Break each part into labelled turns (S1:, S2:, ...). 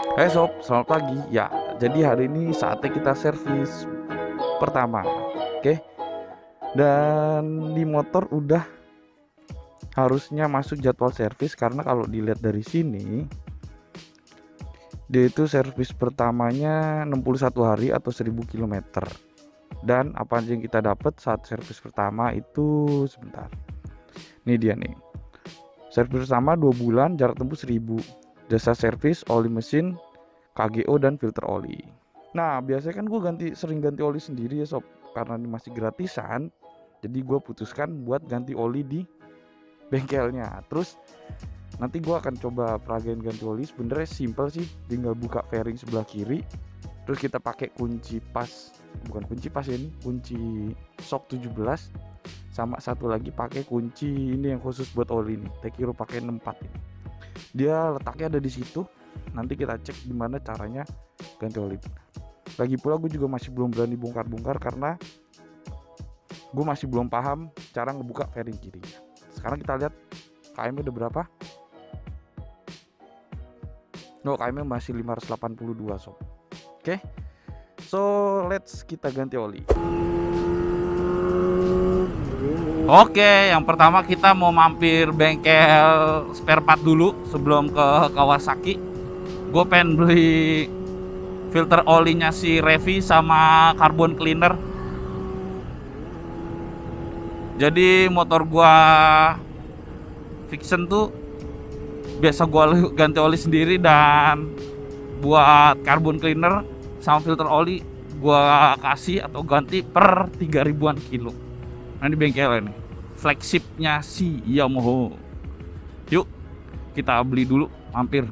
S1: Hai sob, selamat pagi. Ya, jadi hari ini saatnya kita servis pertama. Oke. Dan di motor udah harusnya masuk jadwal servis karena kalau dilihat dari sini dia itu servis pertamanya 61 hari atau 1000 km. Dan apa aja yang kita dapat saat servis pertama itu sebentar. Ini dia nih. Servis pertama 2 bulan, jarak tempuh 1000. Jasa servis, oli mesin, KGO dan filter oli. Nah biasanya kan gue sering ganti oli sendiri ya sob, karena ini masih gratisan. Jadi gue putuskan buat ganti oli di bengkelnya. Terus nanti gue akan coba peragain ganti oli. Sebenarnya simple sih, tinggal buka fairing sebelah kiri, terus kita pakai kunci pas, bukan kunci pas ya, ini kunci shock 17, sama satu lagi pakai kunci ini yang khusus buat oli nih, Tekiro pakai 64 ini. Dia letaknya ada di situ. Nanti kita cek gimana caranya ganti oli. Lagi pula gue juga masih belum berani bongkar-bongkar karena gue masih belum paham cara ngebuka fairing kirinya. Sekarang kita lihat KM udah berapa. No, KM masih 582 sob. Oke. So let's kita ganti oli.
S2: Oke, yang pertama kita mau mampir bengkel spare part dulu sebelum ke Kawasaki. Gue pengen beli filter olinya si Revi sama carbon cleaner. Jadi motor gua Fiction tuh biasa gua ganti oli sendiri, dan buat carbon cleaner sama filter oli gua kasih atau ganti per 3000-an kilo. Nah ini bengkelnya nih, flagshipnya si Yamaha. Yuk kita beli dulu, mampir.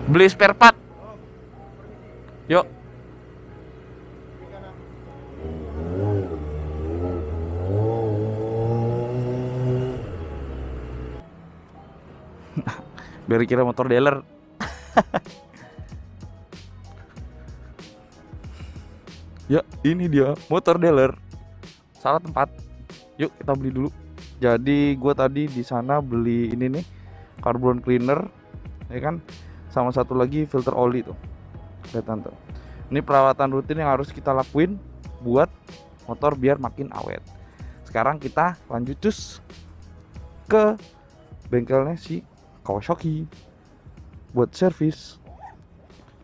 S2: Beli spare part. Yuk.
S1: Biar kira motor dealer. Ya ini dia motor dealer. Salah tempat. Yuk kita beli dulu. Jadi gue tadi di sana beli ini nih, carbon cleaner, ya kan, sama satu lagi filter oli tuh. Kelihatan tuh. Ini perawatan rutin yang harus kita lakuin buat motor biar makin awet. Sekarang kita lanjut cus ke bengkelnya si Kawasaki buat servis.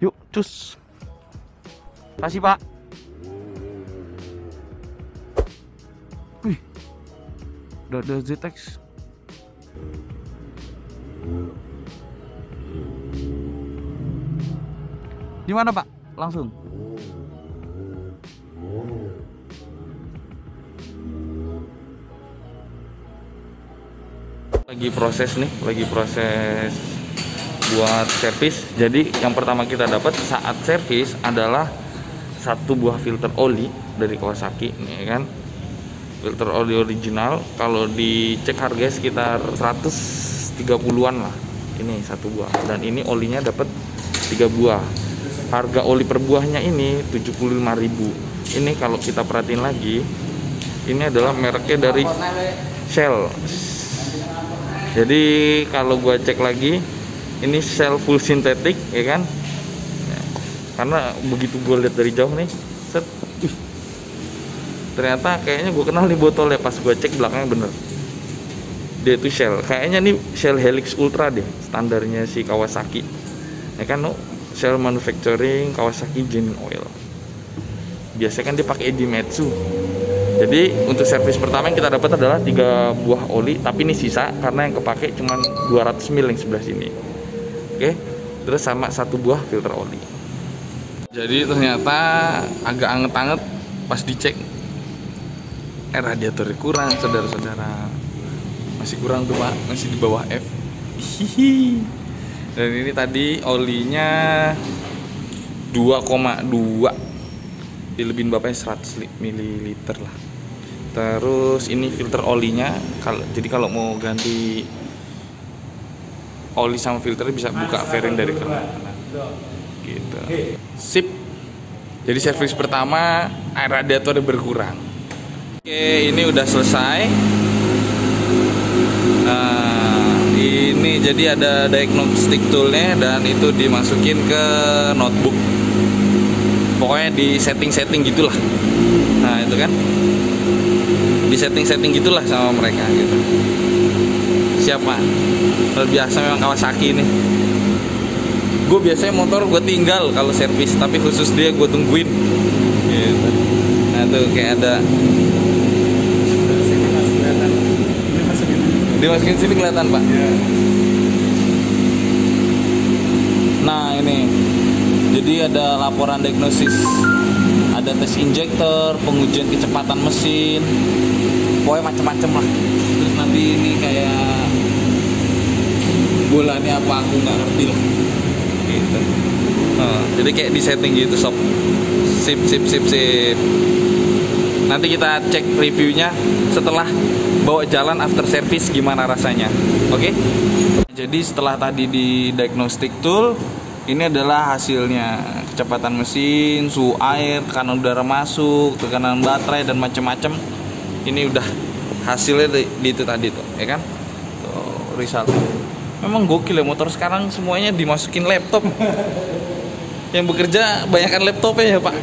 S1: Yuk cus.
S2: Kasih pak.
S1: Wih, udah ada ZX.
S2: Di mana pak? Langsung.
S1: Lagi proses nih, lagi proses buat servis. Jadi yang pertama kita dapat saat servis adalah satu buah filter oli dari Kawasaki nih kan. Filter oli original, kalau dicek harganya sekitar 130-an lah. Ini satu buah, dan ini olinya dapat 3 buah. Harga oli per buahnya ini 75.000. Ini kalau kita perhatiin lagi, ini adalah mereknya dari Shell. Jadi kalau gua cek lagi, ini Shell full sintetik ya kan. Karena begitu gue lihat dari jauh nih, set, ternyata kayaknya gue kenal nih botolnya. Pas gue cek belakangnya bener, dia itu Shell. Kayaknya nih Shell Helix Ultra deh, standarnya si Kawasaki ya kan. No, Shell Manufacturing Kawasaki Genuine Oil. Biasanya kan dia pakai Edimetsu. Jadi untuk servis pertama yang kita dapat adalah 3 buah oli, tapi ini sisa karena yang kepake cuma 200 ml yang sebelah sini. Oke, terus sama 1 buah filter oli. Jadi ternyata agak anget-anget pas dicek. Radiatornya kurang, saudara-saudara. Masih kurang tuh pak, masih di bawah F. Hihi. Dan ini tadi olinya 2,2, dilebihin bapaknya 100 ml lah. Terus ini filter olinya, jadi kalau mau ganti oli sama filternya bisa buka fairing dari kanan gitu. Sip. Jadi servis pertama air radiatornya berkurang. Oke, ini udah selesai. Nah, ini jadi ada diagnostic toolnya dan itu dimasukin ke notebook. Pokoknya di setting-setting gitulah. Nah itu kan, di setting-setting gitulah sama mereka gitu. Siapa? Luar biasa memang Kawasaki ini. Gue biasanya motor gue tinggal kalau servis, tapi khusus dia gue tungguin. Gitu. Nah tuh kayak ada. Dimasukin sini kelihatan Pak. Nah ini, jadi ada laporan diagnosis, ada tes injektor, pengujian kecepatan mesin, pokoknya macam-macam lah. Terus nanti ini kayak bulannya apa aku nggak ngerti lah. Gitu. Jadi kayak di setting gitu sob. Sip. Nanti kita cek reviewnya setelah bawa jalan after service gimana rasanya. Oke? Jadi setelah tadi di diagnostic tool, ini adalah hasilnya. Kecepatan mesin, suhu air, tekanan udara masuk, tekanan baterai dan macam-macam. Ini udah hasilnya di itu tadi tuh, ya kan? Tuh, result. Memang gokil ya motor sekarang semuanya dimasukin laptop. Yang bekerja banyakkan laptopnya ya, Pak.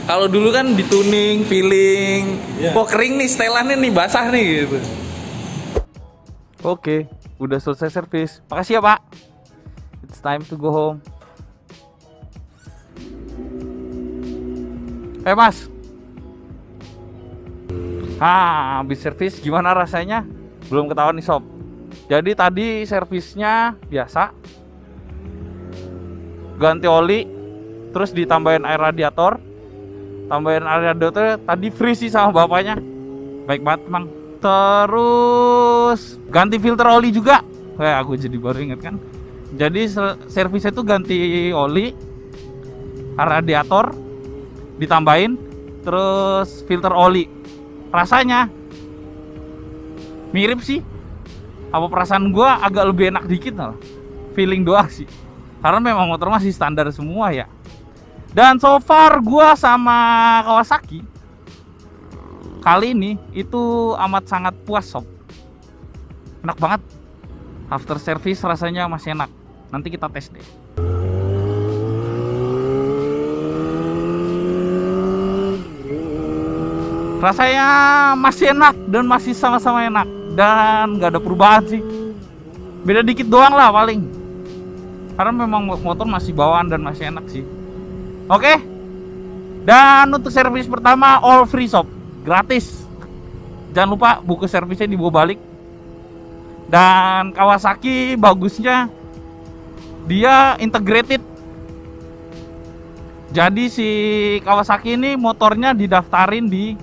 S1: Kalau dulu kan dituning, feeling, kok kering nih, setelannya nih basah nih gitu. Oke, udah selesai servis. Makasih ya Pak. It's time to go home. Mas. Habis servis gimana rasanya? Belum ketahuan nih sob. Jadi tadi servisnya biasa. Ganti oli, terus ditambahin air radiator. Tambahin air radiator tadi free sih sama bapaknya. Baik banget Mang. Terus ganti filter oli juga. Aku jadi baru inget kan. Jadi servisnya itu ganti oli, radiator ditambahin, terus filter oli. Rasanya mirip sih. Apa perasaan gua agak lebih enak dikit lah. Feeling doang sih. Karena memang motor masih standar semua ya. Dan so far gua sama Kawasaki kali ini itu amat sangat puas sob. Enak banget. After service rasanya masih enak. Nanti kita tes deh. Rasanya masih enak dan masih sama-sama enak. Dan nggak ada perubahan sih. Beda dikit doang lah paling. Karena memang motor masih bawaan dan masih enak sih. Oke. Dan untuk servis pertama all free sob. Gratis. Jangan lupa buku servisnya dibawa balik. Dan Kawasaki bagusnya dia integrated. Jadi si Kawasaki ini motornya didaftarin di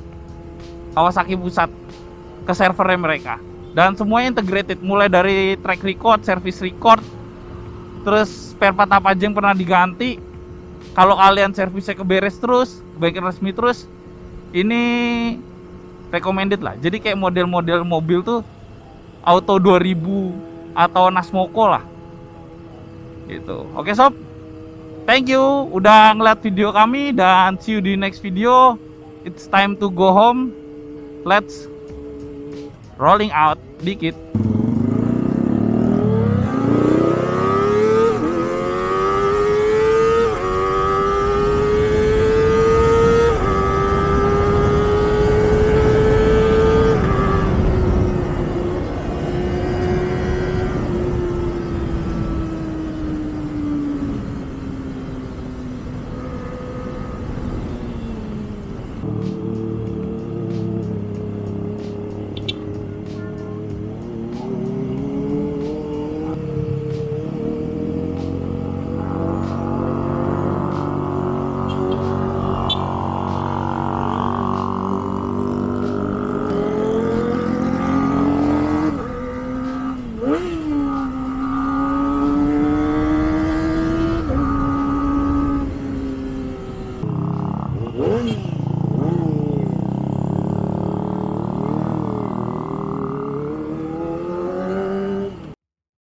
S1: Kawasaki Pusat ke servernya mereka. Dan semuanya integrated, mulai dari track record, service record, terus spare part apa aja yang pernah diganti. Kalau kalian servisnya keberes terus, bengkel resmi terus, ini recommended lah. Jadi kayak model-model mobil tuh Auto 2000 atau Nasmoko lah. Gitu. Oke sob. Thank you udah ngeliat video kami dan see you di next video. It's time to go home. Let's rolling out dikit.